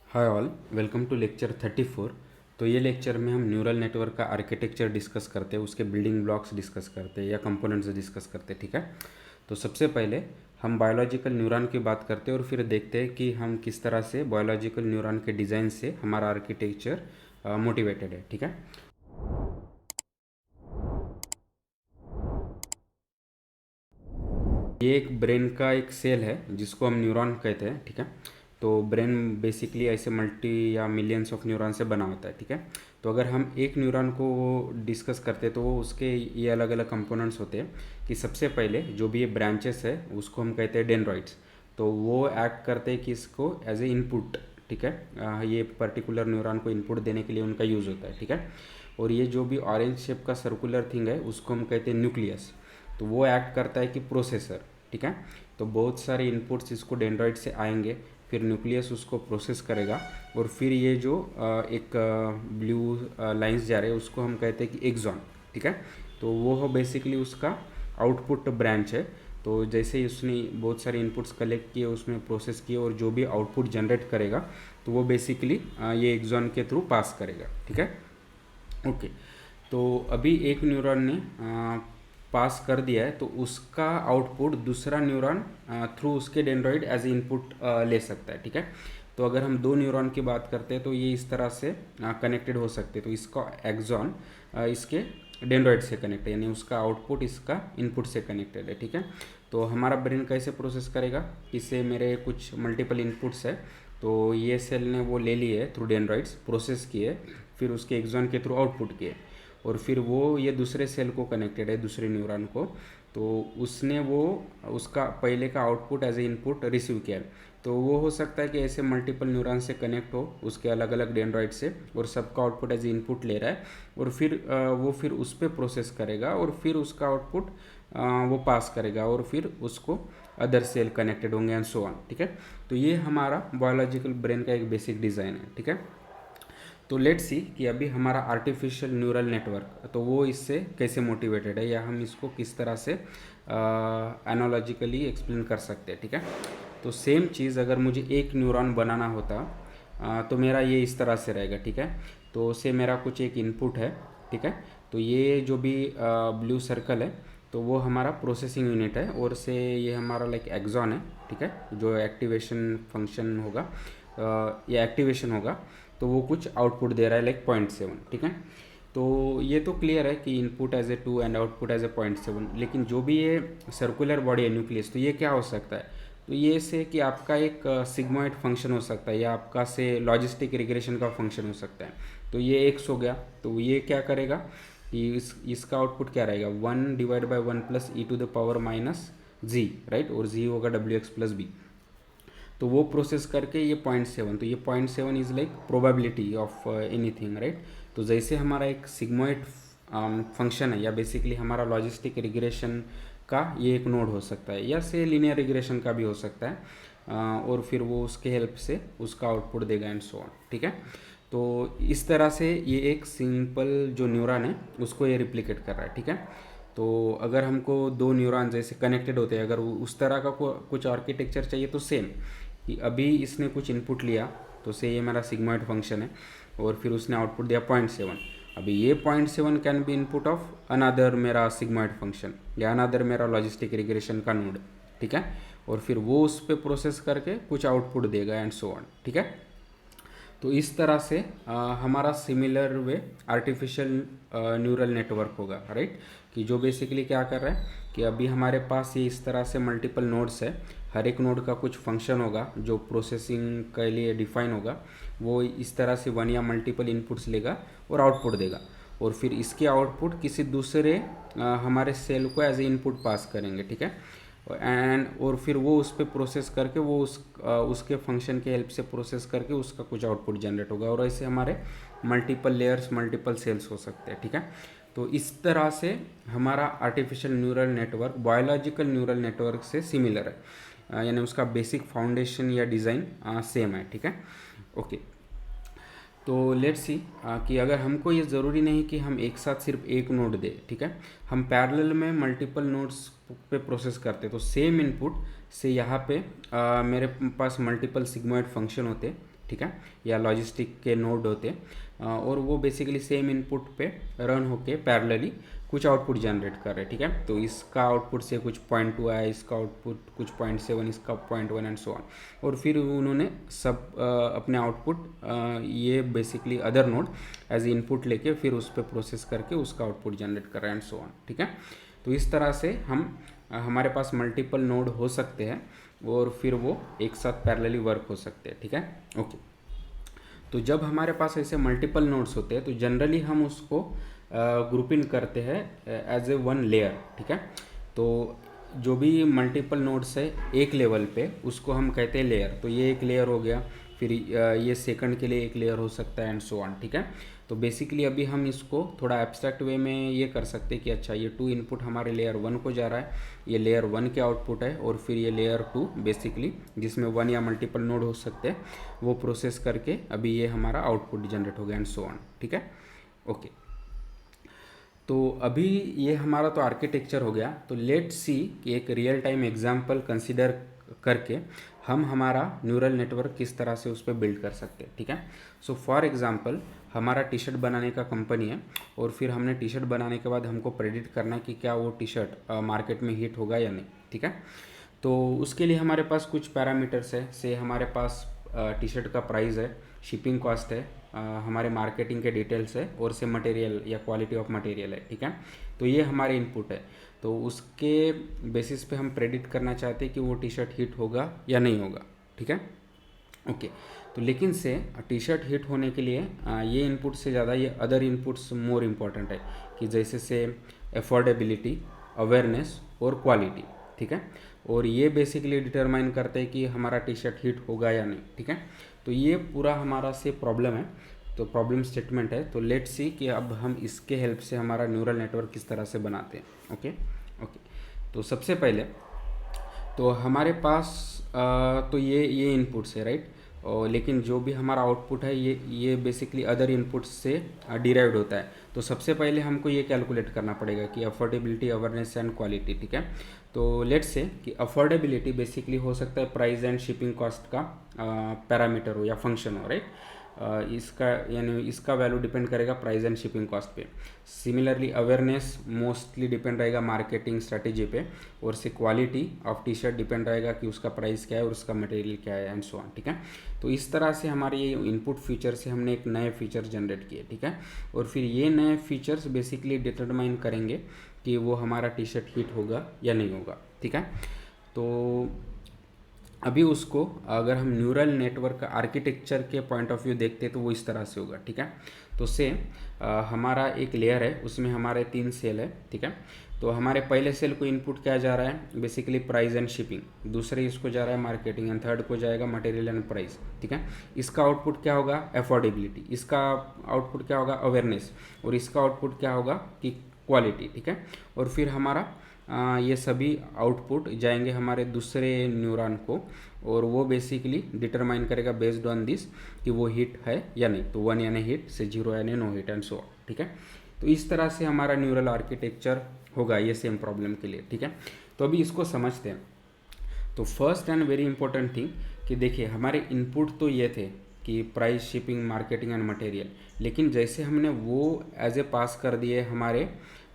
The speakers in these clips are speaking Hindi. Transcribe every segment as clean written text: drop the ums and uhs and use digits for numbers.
Hi all, welcome to lecture 34। तो ये लेक्चर में हम न्यूरल नेटवर्क का आर्किटेक्चर डिस्कस करते हैं, उसके बिल्डिंग ब्लॉक्स डिस्कस करते हैं या कंपोनेंट्स डिस्कस करते हैं। ठीक है। तो सबसे पहले हम बायोलॉजिकल न्यूरॉन की बात करते हैं और फिर देखते हैं कि हम किस तरह से बायोलॉजिकल न्यूरॉन के डिज़ाइन से हमारा आर्किटेक्चर मोटिवेटेड है। ठीक है। ये एक ब्रेन का एक सेल है जिसको हम न्यूरॉन कहते हैं। ठीक है। तो ब्रेन बेसिकली ऐसे मल्टी या मिलियंस ऑफ न्यूरॉन से बना होता है। ठीक है। तो अगर हम एक न्यूरॉन को डिस्कस करते हैं तो वो उसके ये अलग अलग कंपोनेंट्स होते हैं कि सबसे पहले जो भी ये ब्रांचेस है उसको हम कहते हैं डेंड्रॉइड्स। तो वो एक्ट करते हैं कि इसको एज ए इनपुट। ठीक है। ये पर्टिकुलर न्यूरॉन को इनपुट देने के लिए उनका यूज़ होता है। ठीक है। और ये जो भी ऑरेंज शेप का सर्कुलर थिंग है उसको हम कहते हैं न्यूक्लियस। तो वो एक्ट करता है कि प्रोसेसर। ठीक है। तो बहुत सारे इनपुट्स इसको डेंड्रॉइड से आएंगे, फिर न्यूक्लियस उसको प्रोसेस करेगा और फिर ये जो एक ब्लू लाइंस जा रहे हैं उसको हम कहते हैं कि एक्सॉन। ठीक है। तो वो हो बेसिकली उसका आउटपुट ब्रांच है। तो जैसे ही उसने बहुत सारे इनपुट्स कलेक्ट किए, उसमें प्रोसेस किए और जो भी आउटपुट जनरेट करेगा तो वो बेसिकली ये एक्सॉन के थ्रू पास करेगा। ठीक है। ओके। तो अभी एक न्यूरॉन ने पास कर दिया है तो उसका आउटपुट दूसरा न्यूरॉन थ्रू उसके डेंड्रॉइड एज इनपुट ले सकता है। ठीक है। तो अगर हम दो न्यूरॉन की बात करते हैं तो ये इस तरह से कनेक्टेड हो सकते हैं। तो इसका एक्सॉन इसके डेंड्रॉइड से कनेक्ट है, यानी उसका आउटपुट इसका इनपुट से कनेक्टेड है। ठीक है। तो हमारा ब्रेन कैसे प्रोसेस करेगा, इससे मेरे कुछ मल्टीपल इनपुट्स है तो ये सेल ने वो ले लिए थ्रू डेंड्रॉइड्स, प्रोसेस किए, फिर उसके एक्सॉन के थ्रू आउटपुट किए और फिर वो ये दूसरे सेल को कनेक्टेड है, दूसरे न्यूरॉन को। तो उसने वो उसका पहले का output as a input receive किया। तो वो हो सकता है कि ऐसे मल्टीपल न्यूरॉन से कनेक्ट हो उसके अलग अलग डेंड्रॉइड से और सबका आउटपुट एज ए इनपुट ले रहा है और फिर वो फिर उस पर प्रोसेस करेगा और फिर उसका आउटपुट वो पास करेगा और फिर उसको अदर सेल कनेक्टेड होंगे एंड सो ऑन। ठीक है। तो ये हमारा बायोलॉजिकल ब्रेन का एक बेसिक डिज़ाइन है। ठीक है। तो लेट्स सी कि अभी हमारा आर्टिफिशियल न्यूरल नेटवर्क तो वो इससे कैसे मोटिवेटेड है या हम इसको किस तरह से एनालॉजिकली एक्सप्लेन कर सकते हैं। ठीक है। तो सेम चीज़ अगर मुझे एक न्यूरॉन बनाना होता तो मेरा ये इस तरह से रहेगा। ठीक है। तो से मेरा कुछ एक इनपुट है। ठीक है। तो ये जो भी ब्लू सर्कल है तो वो हमारा प्रोसेसिंग यूनिट है और से ये हमारा लाइक एक्सॉन है। ठीक है। जो एक्टिवेशन फंक्शन होगा या एक्टिवेशन होगा तो वो कुछ आउटपुट दे रहा है लाइक 0.7। ठीक है। तो ये तो क्लियर है कि input as a 2 and output as a 0.7, लेकिन जो भी ये सर्कुलर बॉडी है न्यूक्लियस, तो ये क्या हो सकता है, तो ये से कि आपका एक सिग्मोइड फंक्शन हो सकता है या आपका से लॉजिस्टिक रिग्रेशन का फंक्शन हो सकता है। तो ये एक्स हो गया, तो ये क्या करेगा कि इसका आउटपुट क्या रहेगा, 1/1 + e⁻⁻जी, राइट, और जी होगा wx+b। तो वो प्रोसेस करके ये 0.7, तो ये 0.7 is like probability of anything, right. तो जैसे हमारा एक सिग्मोइड फंक्शन है या बेसिकली हमारा लॉजिस्टिक रिग्रेशन का ये एक नोड हो सकता है या से लीनियर रिग्रेशन का भी हो सकता है और फिर वो उसके हेल्प से उसका आउटपुट देगा एंड सो ऑन। ठीक है। तो इस तरह से ये एक सिंपल जो न्यूरॉन है उसको ये रिप्लिकेट कर रहा है। ठीक है। तो अगर हमको दो न्यूरॉन जैसे कनेक्टेड होते हैं, अगर उस तरह का कुछ आर्किटेक्चर चाहिए तो सेम कि अभी इसने कुछ इनपुट लिया तो से ये मेरा सिग्मॉइड फंक्शन है और फिर उसने आउटपुट दिया 0.7। अभी ये 0.7 can be input of another मेरा सिग्मॉइड फंक्शन या अनदर मेरा लॉजिस्टिक रिग्रेशन का नोड। ठीक है। और फिर वो उस पर प्रोसेस करके कुछ आउटपुट देगा एंड सो ऑन। ठीक है। तो इस तरह से हमारा similar way artificial neural network होगा, राइट। कि जो बेसिकली क्या कर रहा है कि अभी हमारे पास ये इस तरह से मल्टीपल नोड्स है, हर एक नोड का कुछ फंक्शन होगा जो प्रोसेसिंग के लिए डिफाइन होगा। वो इस तरह से वन या मल्टीपल इनपुट्स लेगा और आउटपुट देगा और फिर इसके आउटपुट किसी दूसरे हमारे सेल को एज ए इनपुट पास करेंगे। ठीक है। एंड और फिर वो उस पर प्रोसेस करके वो उसके फंक्शन के हेल्प से प्रोसेस करके उसका कुछ आउटपुट जनरेट होगा और ऐसे हमारे मल्टीपल लेयर्स मल्टीपल सेल्स हो सकते हैं। ठीक है। तो इस तरह से हमारा artificial neural network biological neural network से सिमिलर है, यानी उसका बेसिक फाउंडेशन या डिज़ाइन सेम है। ठीक है। ओके। तो लेट्स सी कि अगर हमको ये ज़रूरी नहीं कि हम एक साथ सिर्फ एक नोड दें। ठीक है। हम पैरेलल में मल्टीपल नोड्स पे प्रोसेस करते हैं तो सेम इनपुट से यहाँ पे मेरे पास मल्टीपल सिग्मॉइड फंक्शन होते, ठीक है, या लॉजिस्टिक के नोड होते हैं और वो बेसिकली सेम इनपुट पे रन होके पैरेलली कुछ आउटपुट जनरेट कर रहे हैं, ठीक है। तो इसका आउटपुट से कुछ 0.2 आया, इसका आउटपुट कुछ 0.7, इसका 0.1 एंड सो ऑन, और फिर उन्होंने सब अपने आउटपुट ये basically other node as input लेके फिर उस पर प्रोसेस करके उसका आउटपुट जनरेट कर रहे हैं एंड सो ऑन, ठीक है। तो इस तरह से हम हमारे पास मल्टीपल नोड हो सकते हैं और फिर वो एक साथ पैरेलली वर्क हो सकते हैं, ठीक है, ओके। तो जब हमारे पास ऐसे मल्टीपल नोड्स होते हैं तो जनरली हम उसको ग्रुपिंग करते हैं एज ए वन लेयर, ठीक है। तो जो भी मल्टीपल नोड्स है एक लेवल पे उसको हम कहते हैं लेयर। तो ये एक लेयर हो गया, फिर ये सेकंड के लिए एक लेयर हो सकता है एंड सो ऑन, ठीक है। तो बेसिकली अभी हम इसको थोड़ा एब्स्ट्रैक्ट वे में ये कर सकते हैं कि अच्छा ये 2 इनपुट हमारे लेयर 1 को जा रहा है, ये लेयर 1 के आउटपुट है, और फिर ये लेयर 2 बेसिकली जिसमें 1 या मल्टीपल नोड हो सकते हैं वो प्रोसेस करके अभी ये हमारा आउटपुट जनरेट हो गया एंड सो ऑन, ठीक है, ओके। तो अभी ये हमारा तो आर्किटेक्चर हो गया। तो लेट्स सी कि एक रियल टाइम एग्जांपल कंसीडर करके हम हमारा न्यूरल नेटवर्क किस तरह से उस पर बिल्ड कर सकते हैं, ठीक है। सो फॉर एग्जांपल हमारा टी शर्ट बनाने का कंपनी है और फिर हमने टी शर्ट बनाने के बाद हमको प्रेडिक्ट करना है कि क्या वो टी शर्ट मार्केट में हिट होगा या नहीं, ठीक है। तो उसके लिए हमारे पास कुछ पैरामीटर्स है, से हमारे पास टी शर्ट का प्राइस है, शिपिंग कॉस्ट है, हमारे मार्केटिंग के डिटेल्स है, और से मटेरियल या क्वालिटी ऑफ मटेरियल है, ठीक है। तो ये हमारे इनपुट है। तो उसके बेसिस पे हम प्रेडिक्ट करना चाहते हैं कि वो टी शर्ट हिट होगा या नहीं होगा, ठीक है, ओके। तो लेकिन से टी शर्ट हिट होने के लिए ये इनपुट से ज़्यादा ये अदर इनपुट्स मोर इम्पॉर्टेंट है, कि जैसे से अफोर्डेबिलिटी, अवेयरनेस और क्वालिटी, ठीक है। और ये बेसिकली डिटरमाइन करते हैं कि हमारा टी शर्ट हिट होगा या नहीं, ठीक है। तो ये पूरा हमारा से प्रॉब्लम है, तो प्रॉब्लम स्टेटमेंट है। तो लेट्स सी कि अब हम इसके हेल्प से हमारा न्यूरल नेटवर्क किस तरह से बनाते हैं, ओके ओके। तो सबसे पहले तो हमारे पास तो ये इनपुट्स है, राइट। और लेकिन जो भी हमारा आउटपुट है ये बेसिकली अदर इनपुट्स से डिराइव्ड होता है। तो सबसे पहले हमको ये कैलकुलेट करना पड़ेगा कि अफोर्डेबिलिटी, अवेयरनेस एंड क्वालिटी, ठीक है। तो लेट्स से कि अफोर्डेबिलिटी बेसिकली हो सकता है प्राइस एंड शिपिंग कॉस्ट का पैरामीटर हो या फंक्शन हो, राइट। इसका यानी इसका वैल्यू डिपेंड करेगा प्राइस एंड शिपिंग कॉस्ट पे। सिमिलरली अवेयरनेस मोस्टली डिपेंड रहेगा मार्केटिंग स्ट्रेटेजी पे, और से quality of T shirt depend रहेगा कि उसका प्राइस क्या है और उसका मटेरियल क्या है एंड सो ऑन, ठीक है। तो इस तरह से हमारे ये इनपुट फीचर से हमने एक नए फीचर जनरेट किए, ठीक है। और फिर ये नए फीचर्स बेसिकली डिटरमाइन करेंगे कि वो हमारा टी शर्ट हिट होगा या नहीं होगा, ठीक है। तो अभी उसको अगर हम न्यूरल नेटवर्क आर्किटेक्चर के पॉइंट ऑफ व्यू देखते हैं तो वो इस तरह से होगा, ठीक है। तो से हमारा एक लेयर है, उसमें हमारे 3 सेल है, ठीक है। तो हमारे पहले सेल को इनपुट क्या जा रहा है, बेसिकली प्राइस एंड शिपिंग, दूसरे इसको जा रहा है मार्केटिंग, एंड थर्ड को जाएगा मटेरियल एंड प्राइस, ठीक है। इसका आउटपुट क्या होगा, अफोर्डेबिलिटी, इसका आउटपुट क्या होगा, अवेयरनेस, और इसका आउटपुट क्या होगा कि क्वालिटी, ठीक है। और फिर हमारा ये सभी आउटपुट जाएंगे हमारे दूसरे न्यूरॉन को, और वो बेसिकली डिटरमाइन करेगा बेस्ड ऑन दिस कि वो हिट है या नहीं। तो 1 यानी हिट, से 0 यानी no hit and so on, ठीक है। तो इस तरह से हमारा न्यूरल आर्किटेक्चर होगा ये सेम प्रॉब्लम के लिए, ठीक है। तो अभी इसको समझते हैं। तो first and very important thing कि देखिए हमारे इनपुट तो ये थे कि price, shipping, marketing and material, लेकिन जैसे हमने वो एज ए पास कर दिए हमारे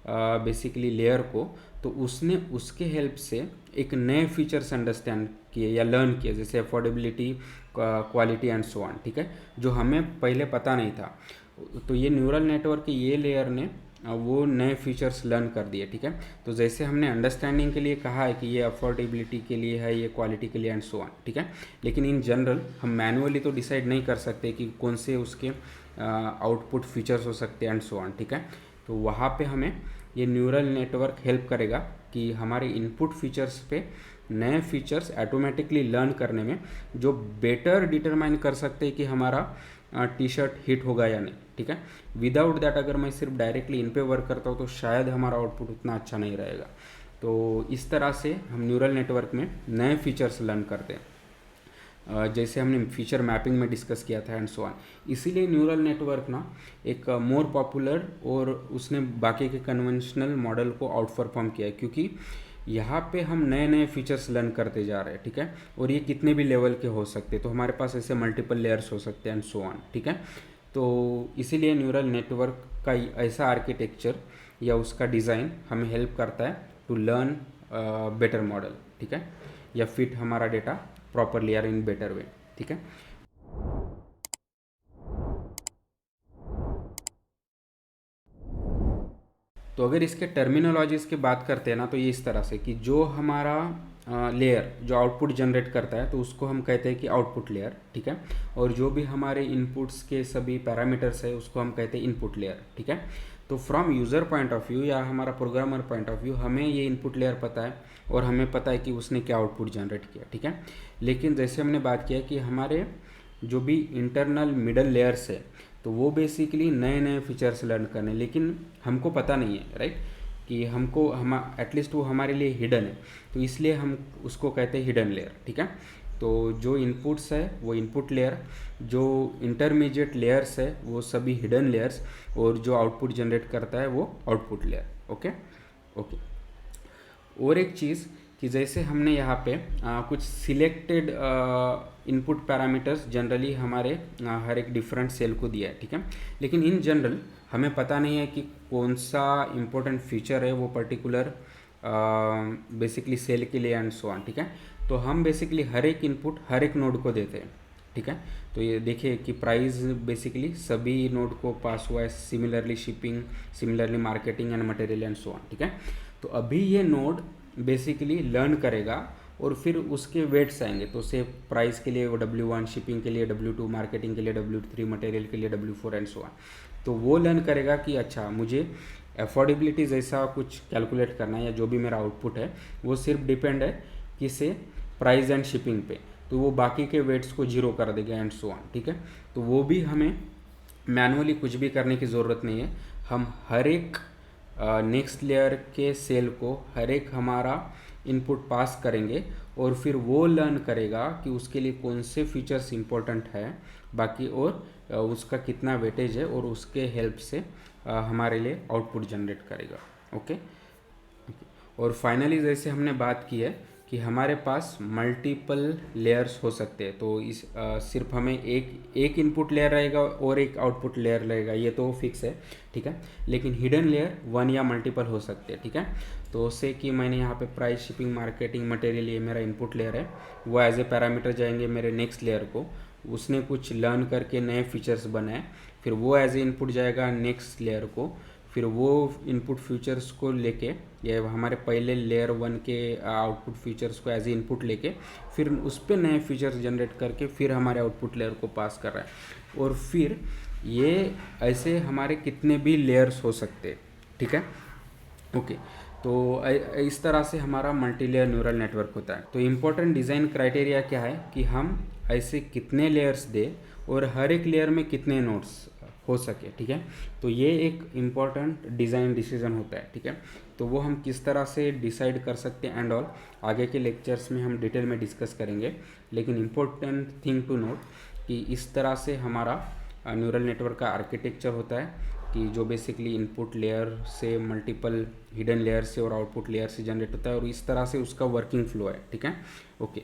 बेसिकली लेयर को, तो उसने उसके हेल्प से एक नए फीचर्स अंडरस्टैंड किए या लर्न किए, जैसे affordability, quality and so on, ठीक है, जो हमें पहले पता नहीं था। तो ये न्यूरल नेटवर्क के ये लेयर ने वो नए फीचर्स लर्न कर दिए, ठीक है। तो जैसे हमने अंडरस्टैंडिंग के लिए कहा है कि ये अफोर्डेबिलिटी के लिए है, ये क्वालिटी के लिए एंड सो ऑन, ठीक है। लेकिन इन जनरल हम मैनुअली तो डिसाइड नहीं कर सकते कि कौन से उसके आउटपुट फीचर्स हो सकते हैं एंड सो ऑन, ठीक है। तो वहाँ पे हमें ये न्यूरल नेटवर्क हेल्प करेगा कि हमारे इनपुट फीचर्स पे नए फीचर्स ऑटोमेटिकली लर्न करने में, जो बेटर डिटरमाइन कर सकते हैं कि हमारा टी शर्ट हिट होगा या नहीं, ठीक है। विदाउट दैट अगर मैं सिर्फ डायरेक्टली इन पे वर्क करता हूँ तो शायद हमारा आउटपुट उतना अच्छा नहीं रहेगा। तो इस तरह से हम न्यूरल नेटवर्क में नए फीचर्स लर्न करते हैं, जैसे हमने फीचर मैपिंग में डिस्कस किया था एंड सो ऑन। इसीलिए न्यूरल नेटवर्क ना एक मोर पॉपुलर और उसने बाकी के कन्वेंशनल मॉडल को आउट परफॉर्म किया है, क्योंकि यहाँ पे हम नए नए फीचर्स लर्न करते जा रहे हैं, ठीक है। और ये कितने भी लेवल के हो सकते हैं, तो हमारे पास ऐसे मल्टीपल लेयर्स हो सकते हैं एंड सो ऑन, ठीक है। तो इसीलिए न्यूरल नेटवर्क का ऐसा आर्किटेक्चर या उसका डिज़ाइन हमें हेल्प करता है टू लर्न बेटर मॉडल, ठीक है, या फिट हमारा डेटा प्रॉपरली या इन बेटर वे, ठीक है। तो अगर इसके टर्मिनोलॉजीज़ की बात करते हैं ना, तो ये इस तरह से कि जो हमारा लेयर जो आउटपुट जनरेट करता है तो उसको हम कहते हैं कि आउटपुट लेयर, ठीक है। और जो भी हमारे इनपुट्स के सभी पैरामीटर्स है उसको हम कहते हैं इनपुट लेयर, ठीक है। तो from user point of view या हमारा प्रोग्रामर पॉइंट ऑफ व्यू हमें ये इनपुट लेयर पता है और हमें पता है कि उसने क्या आउटपुट जनरेट किया, ठीक है। लेकिन जैसे हमने बात किया कि हमारे जो भी इंटरनल मिडल लेयर्स है तो वो बेसिकली नए नए फीचर्स लर्न करने, लेकिन हमको पता नहीं है, राइट, कि हमको हम एटलीस्ट वो हमारे लिए हिडन है, तो इसलिए हम उसको कहते हैं हिडन लेयर, ठीक है। तो जो इनपुट्स है वो इनपुट लेयर, जो इंटरमीडिएट लेयर्स है वो सभी हिडन लेयर्स, और जो आउटपुट जनरेट करता है वो आउटपुट लेयर, ओके ओके। और एक चीज़ कि जैसे हमने यहाँ पे कुछ सिलेक्टेड इनपुट पैरामीटर्स जनरली हमारे हर एक डिफरेंट सेल को दिया है, ठीक है। लेकिन इन जनरल हमें पता नहीं है कि कौन सा इम्पोर्टेंट फीचर है वो पर्टिकुलर बेसिकली सेल के लिए एंड सो ऑन, ठीक है। तो हम बेसिकली हर एक इनपुट हर एक नोड को देते हैं, ठीक है। तो ये देखिए कि प्राइस बेसिकली सभी नोड को पास हुआ है, similarly shipping, similarly marketing and material and so on, ठीक है। तो अभी ये नोड बेसिकली लर्न करेगा और फिर उसके वेट्स आएंगे, तो से प्राइस के लिए वो W1, शिपिंग के लिए W2, मार्केटिंग के लिए W3, मटेरियल के लिए W4 एंड सो ऑन। तो वो लर्न करेगा कि अच्छा मुझे अफोर्डेबिलिटी जैसा कुछ कैलकुलेट करना है या जो भी मेरा आउटपुट है वो सिर्फ डिपेंड है किसे, प्राइस एंड शिपिंग पे, तो वो बाकी के वेट्स को जीरो कर देगा एंड सो ऑन, ठीक है। तो वो भी हमें मैनुअली कुछ भी करने की ज़रूरत नहीं है, हम हर एक नेक्स्ट लेयर के सेल को हर एक हमारा इनपुट पास करेंगे और फिर वो लर्न करेगा कि उसके लिए कौन से फीचर्स इंपॉर्टेंट है बाकी, और उसका कितना वेटेज है, और उसके हेल्प से हमारे लिए आउटपुट जनरेट करेगा, ओके। और फाइनली जैसे हमने बात की है कि हमारे पास मल्टीपल लेयर्स हो सकते हैं, तो इस सिर्फ हमें एक इनपुट लेयर रहेगा और एक आउटपुट लेयर रहेगा, ये तो फिक्स है, ठीक है। लेकिन हिडन लेयर वन या मल्टीपल हो सकते हैं, ठीक है। तो उससे कि मैंने यहाँ पे प्राइस, शिपिंग, मार्केटिंग, मटेरियल, ये मेरा इनपुट लेयर है, वो एज ए पैरामीटर जाएंगे मेरे नेक्स्ट लेयर को, उसने कुछ लर्न करके नए फीचर्स बनाए, फिर वो एज ए इनपुट जाएगा नेक्स्ट लेयर को, फिर वो इनपुट फीचर्स को लेके या हमारे पहले लेयर वन के आउटपुट फीचर्स को एज ए इनपुट लेके फिर उस पर नए फीचर्स जनरेट करके फिर हमारे आउटपुट लेयर को पास कर रहा है, और फिर ये ऐसे हमारे कितने भी लेयर्स हो सकते हैं, ठीक है, ओके। तो इस तरह से हमारा मल्टी लेयर न्यूरल नेटवर्क होता है। तो इम्पोर्टेंट डिज़ाइन क्राइटेरिया क्या है कि हम ऐसे कितने लेयर्स दें और हर एक लेयर में कितने नोड्स हो सके, ठीक है। तो ये एक इम्पॉर्टेंट डिज़ाइन डिसीजन होता है, ठीक है। तो वो हम किस तरह से डिसाइड कर सकते हैं एंड ऑल आगे के लेक्चर्स में हम डिटेल में डिस्कस करेंगे, लेकिन इम्पोर्टेंट थिंग टू नोट कि इस तरह से हमारा न्यूरल नेटवर्क का आर्किटेक्चर होता है कि जो बेसिकली इनपुट लेयर से मल्टीपल हिडन लेयर से और आउटपुट लेयर से जनरेट होता है, और इस तरह से उसका वर्किंग फ्लो है, ठीक है, ओके।